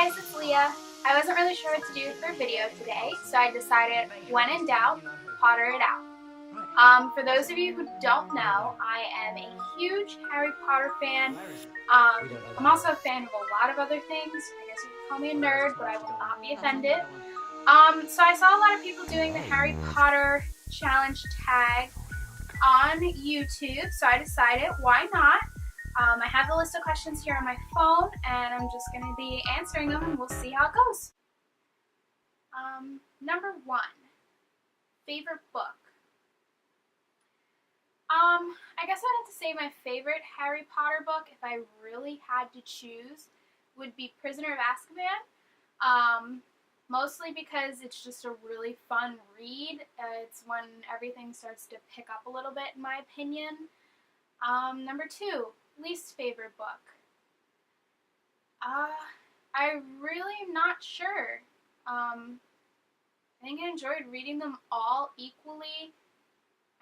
guys, it's Leah. I wasn't really sure what to do for a video today, so I decided, when in doubt, Potter it out. For those of you who don't know, I am a huge Harry Potter fan. I'm also a fan of a lot of other things. I guess you could call me a nerd, but I will not be offended. So I saw a lot of people doing the Harry Potter challenge tag on YouTube, so I decided, why not? I have the list of questions here on my phone, and I'm just going to be answering them, and we'll see how it goes. Number 1, favorite book. I guess I'd have to say my favorite Harry Potter book, if I really had to choose, would be Prisoner of Azkaban. Mostly because it's just a really fun read. It's when everything starts to pick up a little bit, in my opinion. Number 2, least favorite book. I really am not sure. I think I enjoyed reading them all equally.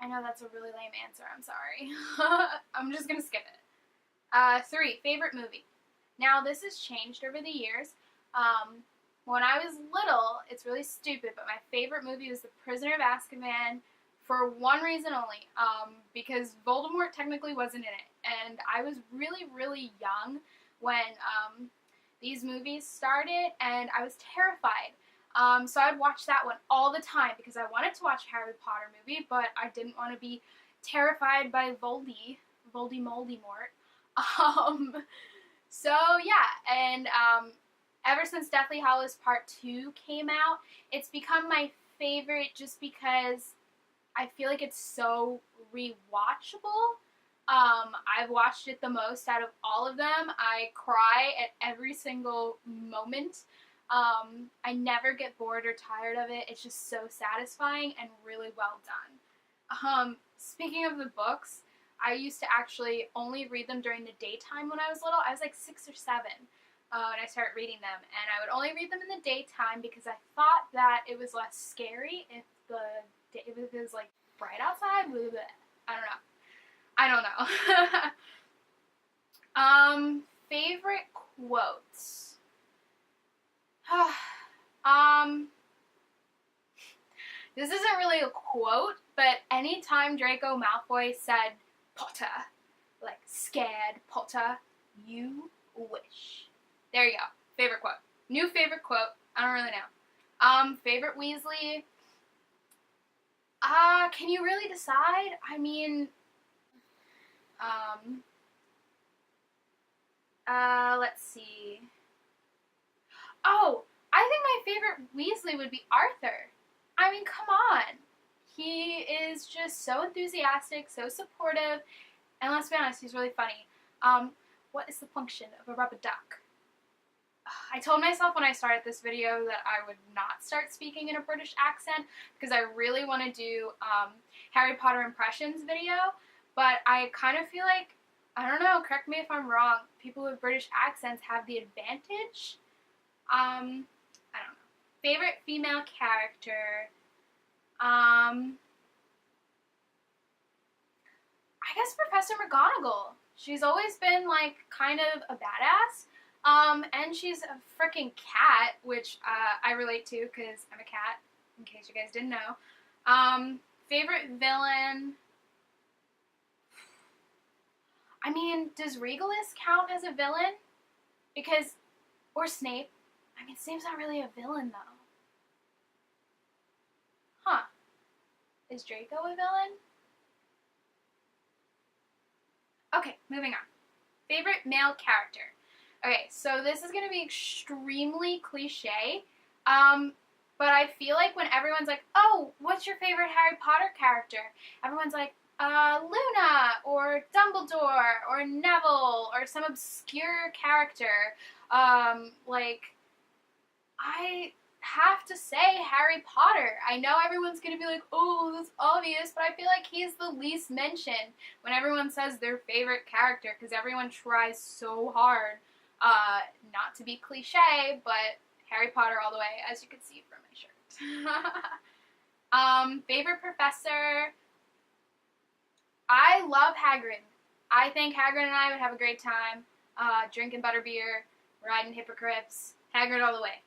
I know that's a really lame answer, I'm sorry. I'm just gonna skip it. 3, favorite movie. Now this has changed over the years. When I was little, it's really stupid, but my favorite movie was The Prisoner of Azkaban for one reason only, because Voldemort technically wasn't in it, and I was really, really young when these movies started, and I was terrified. So I'd watch that one all the time because I wanted to watch a Harry Potter movie, but I didn't want to be terrified by Voldemort. So yeah, and ever since Deathly Hallows Part 2 came out, it's become my favorite just because I feel like it's so rewatchable. I've watched it the most out of all of them. I cry at every single moment. I never get bored or tired of it. It's just so satisfying and really well done. Speaking of the books, I used to actually only read them during the daytime when I was little. I was like 6 or 7 when I started reading them, and I would only read them in the daytime because I thought that it was less scary if it was like bright outside. I don't know. Favorite quotes. This isn't really a quote, but anytime Draco Malfoy said Potter, like scared Potter, you wish. There you go. Favorite quote. New favorite quote. I don't really know. Favorite Weasley. Can you really decide? I mean, let's see. Oh, I think my favorite Weasley would be Arthur. I mean, come on. He is just so enthusiastic, so supportive, and let's be honest, he's really funny. What is the function of a rubber duck? I told myself when I started this video that I would not start speaking in a British accent because I really want to do Harry Potter impressions video, but I kind of feel like, I don't know, correct me if I'm wrong, people with British accents have the advantage. I don't know. Favorite female character. I guess Professor McGonagall. She's always been like kind of a badass. And she's a freaking cat, which I relate to because I'm a cat, in case you guys didn't know. Favorite villain. I mean, does Regulus count as a villain? Because, or Snape. I mean, Snape's not really a villain, though. Huh. Is Draco a villain? Okay, moving on. Favorite male character. Okay, so this is going to be extremely cliche, but I feel like when everyone's like, oh, what's your favorite Harry Potter character? Everyone's like, Luna, or Dumbledore, or Neville, or some obscure character. I have to say Harry Potter. I know everyone's going to be like, oh, that's obvious, but I feel like he's the least mentioned when everyone says their favorite character, because everyone tries so hard not to be cliche, but Harry Potter all the way, as you can see from my shirt. Favorite professor. I love Hagrid. I think Hagrid and I would have a great time drinking butterbeer, riding hippogriffs, Hagrid all the way.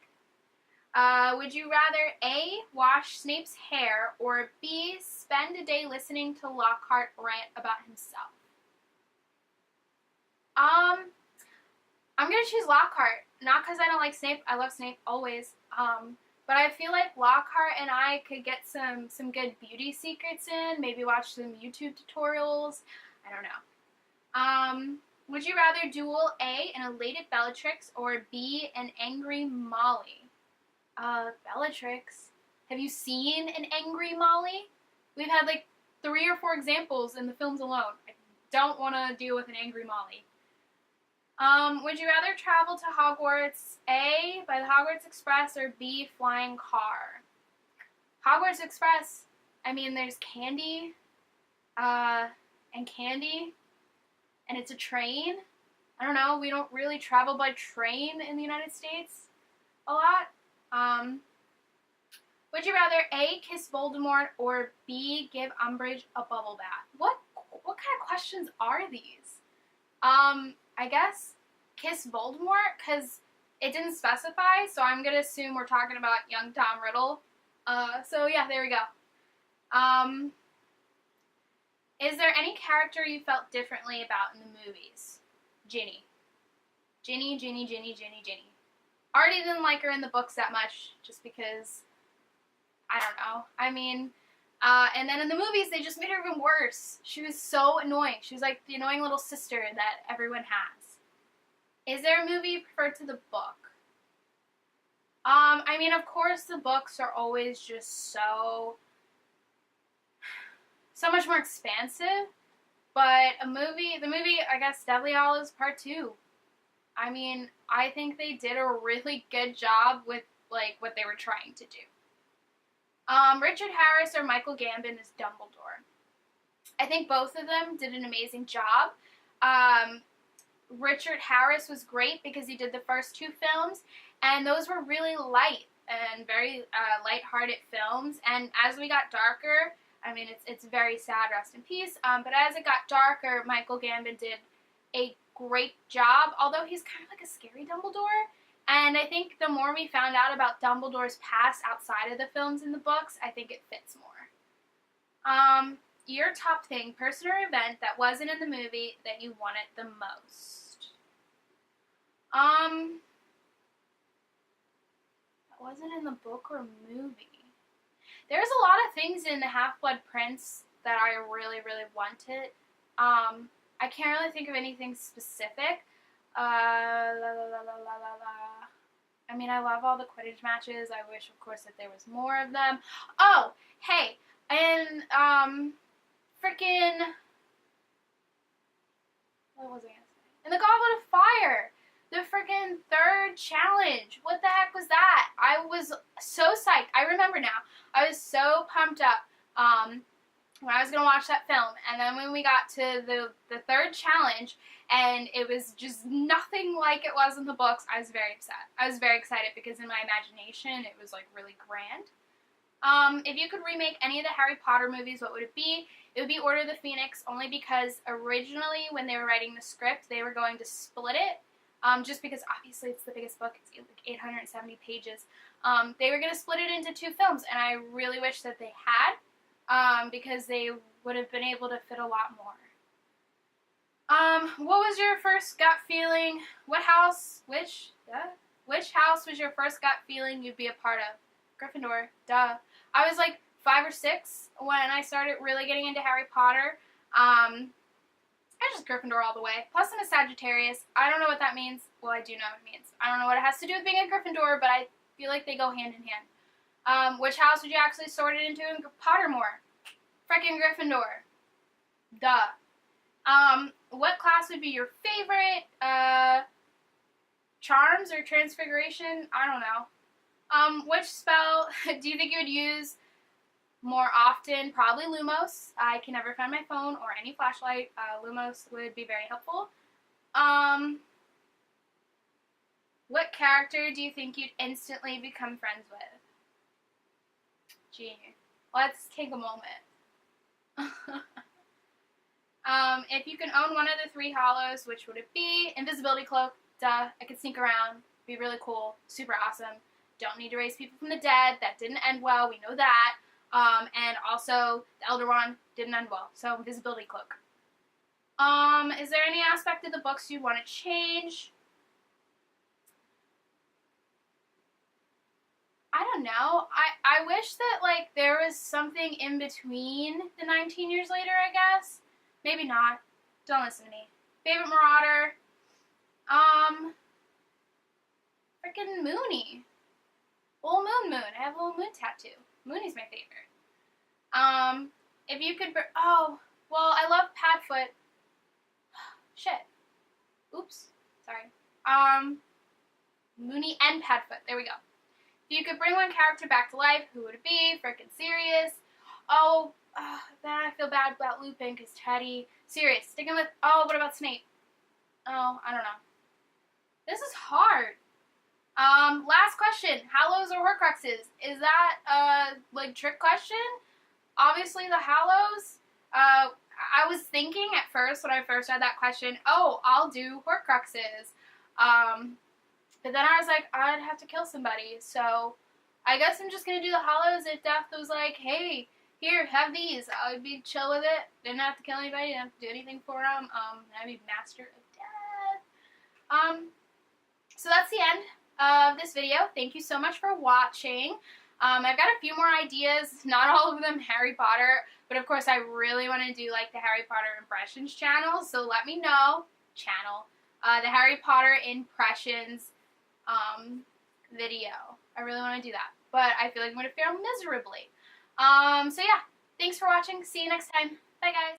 Would you rather A, wash Snape's hair, or B, spend a day listening to Lockhart rant about himself? I'm gonna choose Lockhart. Not because I don't like Snape. I love Snape always. But I feel like Lockhart and I could get some good beauty secrets in. Maybe watch some YouTube tutorials. I don't know. Would you rather duel A, an elated Bellatrix, or B, an angry Molly? Bellatrix. Have you seen an angry Molly? We've had like 3 or 4 examples in the films alone. I don't want to deal with an angry Molly. Would you rather travel to Hogwarts, A, by the Hogwarts Express, or B, flying car? Hogwarts Express, I mean, there's candy, and candy, and it's a train. I don't know, we don't really travel by train in the United States a lot. Would you rather A, kiss Voldemort, or B, give Umbridge a bubble bath? What kind of questions are these? I guess kiss Voldemort, because it didn't specify, so I'm going to assume we're talking about young Tom Riddle. So yeah, there we go. Is there any character you felt differently about in the movies? Ginny. Ginny. Already didn't like her in the books that much, just because, I don't know. I mean, and then in the movies, they just made her even worse. She was so annoying. She was like the annoying little sister that everyone has. Is there a movie you prefer to the book? I mean, of course, the books are always just so much more expansive. But the movie, I guess, Deathly Hallows Part 2. I mean, I think they did a really good job with, like, what they were trying to do. Richard Harris or Michael Gambon as Dumbledore. I think both of them did an amazing job. Richard Harris was great because he did the first 2 films, and those were really light and very light-hearted films. And as we got darker, I mean, it's very sad, rest in peace. But as it got darker, Michael Gambon did a great job, although he's kind of like a scary Dumbledore. And I think the more we found out about Dumbledore's past outside of the films and the books, I think it fits more. Your top thing, person or event that wasn't in the movie that you wanted the most. That wasn't in the book or movie. There's a lot of things in the Half-Blood Prince that I really, really wanted. I can't really think of anything specific. I mean, I love all the Quidditch matches. I wish, of course, that there was more of them. Oh, hey, and, freaking, what was I gonna say? In the Goblet of Fire, the freaking 3rd challenge. What the heck was that? I was so psyched. I remember now. I was so pumped up, when I was going to watch that film, and then when we got to the 3rd challenge, and it was just nothing like it was in the books, I was very upset. I was very excited because in my imagination, it was, like, really grand. If you could remake any of the Harry Potter movies, what would it be? It would be Order of the Phoenix, only because originally, when they were writing the script, they were going to split it, just because obviously it's the biggest book, it's like 870 pages. They were going to split it into 2 films, and I really wish that they had. Because they would have been able to fit a lot more. What was your first gut feeling? Which house was your first gut feeling you'd be a part of? Gryffindor, duh. I was like 5 or 6 when I started really getting into Harry Potter. I just Gryffindor all the way. Plus I'm a Sagittarius. I don't know what that means. Well, I do know what it means. I don't know what it has to do with being a Gryffindor, but I feel like they go hand in hand. Which house would you actually sort it into in Pottermore? Frickin' Gryffindor. Duh. What class would be your favorite? Charms or Transfiguration? I don't know. Which spell do you think you would use more often? Probably Lumos. I can never find my phone or any flashlight. Lumos would be very helpful. What character do you think you'd instantly become friends with? Gee, let's take a moment. If you can own one of the 3 hollows, which would it be? Invisibility cloak, duh, I could sneak around. Be really cool. Super awesome. Don't need to raise people from the dead. That didn't end well. We know that. And also, the Elder Wand didn't end well. So, invisibility cloak. Is there any aspect of the books you want to change? I don't know. I wish that, like, there was something in between the 19 years later, I guess. Maybe not. Don't listen to me. Favorite Marauder? Freaking Mooney. Little Moon. I have a little moon tattoo. Mooney's my favorite. If you could, oh, well, I love Padfoot. Shit. Oops. Sorry. Mooney and Padfoot. There we go. If you could bring one character back to life, who would it be? Frickin' Sirius. Oh, then I feel bad about Lupin because Teddy. Sirius. Sticking with, oh, what about Snape? Oh, I don't know. This is hard. Last question. Hallows or Horcruxes? Is that like, trick question? Obviously the Hallows. I was thinking at first, when I first read that question, oh, I'll do Horcruxes. But then I was like, I'd have to kill somebody, so I guess I'm just gonna do the Hallows if Death was like, hey, here, have these. I would be chill with it. Didn't have to kill anybody, didn't have to do anything for them. I'd be Master of Death. So that's the end of this video. Thank you so much for watching. I've got a few more ideas, not all of them Harry Potter, but of course I really want to do like the Harry Potter Impressions channel, so let me know, the Harry Potter Impressions video. I really want to do that, but I feel like I'm going to fail miserably. So yeah, thanks for watching. See you next time. Bye guys.